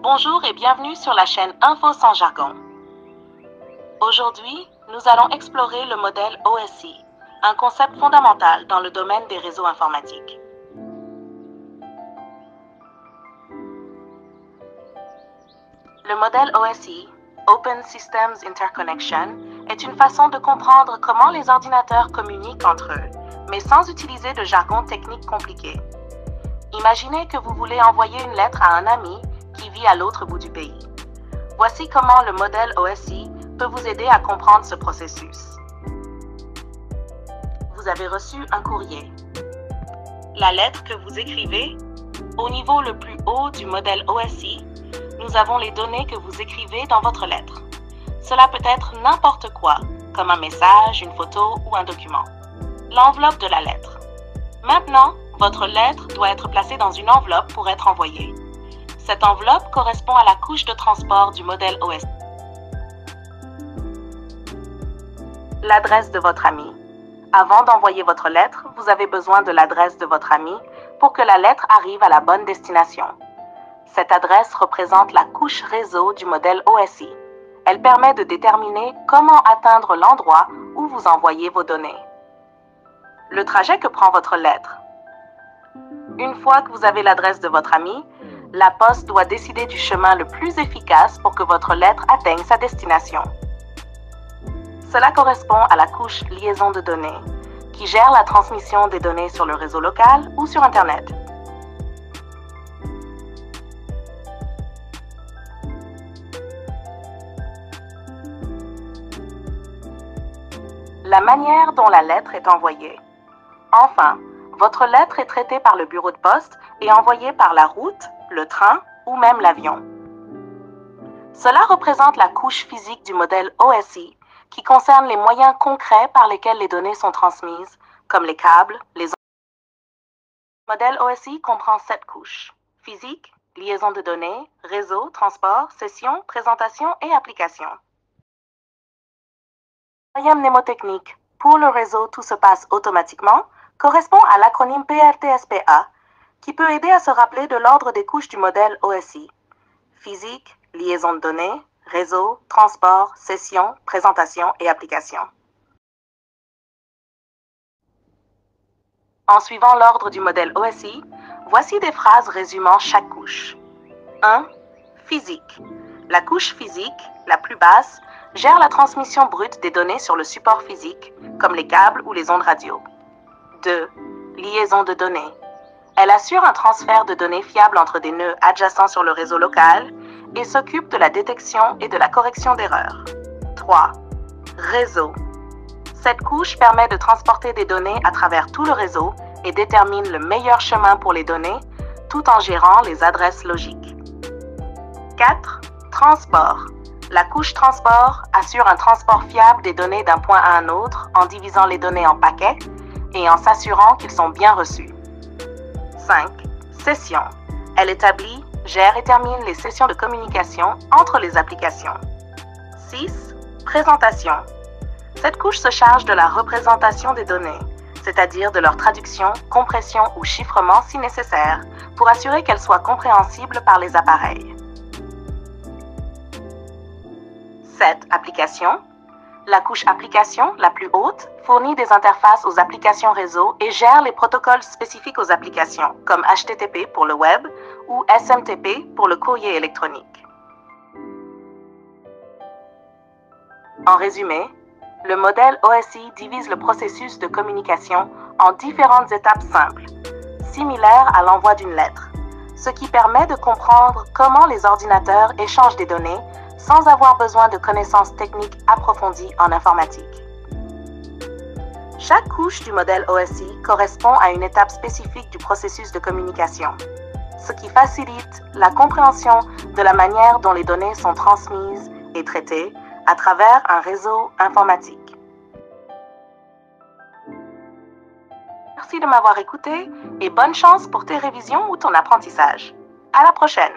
Bonjour et bienvenue sur la chaîne Info sans jargon. Aujourd'hui, nous allons explorer le modèle OSI, un concept fondamental dans le domaine des réseaux informatiques. Le modèle OSI, Open Systems Interconnection, est une façon de comprendre comment les ordinateurs communiquent entre eux, mais sans utiliser de jargon technique compliqué. Imaginez que vous voulez envoyer une lettre à un ami qui vit à l'autre bout du pays. Voici comment le modèle OSI peut vous aider à comprendre ce processus. Vous avez reçu un courrier. La lettre que vous écrivez, au niveau le plus haut du modèle OSI, nous avons les données que vous écrivez dans votre lettre. Cela peut être n'importe quoi, comme un message, une photo ou un document. L'enveloppe de la lettre. Maintenant, votre lettre doit être placée dans une enveloppe pour être envoyée. Cette enveloppe correspond à la couche de transport du modèle OSI. L'adresse de votre ami. Avant d'envoyer votre lettre, vous avez besoin de l'adresse de votre ami pour que la lettre arrive à la bonne destination. Cette adresse représente la couche réseau du modèle OSI. Elle permet de déterminer comment atteindre l'endroit où vous envoyez vos données. Le trajet que prend votre lettre. Une fois que vous avez l'adresse de votre ami, la poste doit décider du chemin le plus efficace pour que votre lettre atteigne sa destination. Cela correspond à la couche liaison de données, qui gère la transmission des données sur le réseau local ou sur Internet. La manière dont la lettre est envoyée. Enfin, votre lettre est traitée par le bureau de poste et envoyée par la route, le train ou même l'avion. Cela représente la couche physique du modèle OSI qui concerne les moyens concrets par lesquels les données sont transmises, comme les câbles, les ondes. Le modèle OSI comprend 7 couches: physique, liaison de données, réseau, transport, session, présentation et application. Le moyen mnémotechnique pour le réseau tout se passe automatiquement correspond à l'acronyme PRTSPA, qui peut aider à se rappeler de l'ordre des couches du modèle OSI. Physique, liaison de données, réseau, transport, session, présentation et application. En suivant l'ordre du modèle OSI, voici des phrases résumant chaque couche. 1. Physique. La couche physique, la plus basse, gère la transmission brute des données sur le support physique, comme les câbles ou les ondes radio. 2. Liaison de données. Elle assure un transfert de données fiable entre des nœuds adjacents sur le réseau local et s'occupe de la détection et de la correction d'erreurs. 3. Réseau. Cette couche permet de transporter des données à travers tout le réseau et détermine le meilleur chemin pour les données, tout en gérant les adresses logiques. 4. Transport. La couche transport assure un transport fiable des données d'un point à un autre en divisant les données en paquets et en s'assurant qu'ils sont bien reçus. 5. Session. Elle établit, gère et termine les sessions de communication entre les applications. 6. Présentation. Cette couche se charge de la représentation des données, c'est-à-dire de leur traduction, compression ou chiffrement si nécessaire, pour assurer qu'elles soient compréhensibles par les appareils. 7. Application. La couche application, la plus haute, fournit des interfaces aux applications réseau et gère les protocoles spécifiques aux applications, comme HTTP pour le web ou SMTP pour le courrier électronique. En résumé, le modèle OSI divise le processus de communication en différentes étapes simples, similaires à l'envoi d'une lettre, ce qui permet de comprendre comment les ordinateurs échangent des données sans avoir besoin de connaissances techniques approfondies en informatique. Chaque couche du modèle OSI correspond à une étape spécifique du processus de communication, ce qui facilite la compréhension de la manière dont les données sont transmises et traitées à travers un réseau informatique. Merci de m'avoir écouté et bonne chance pour tes révisions ou ton apprentissage. À la prochaine!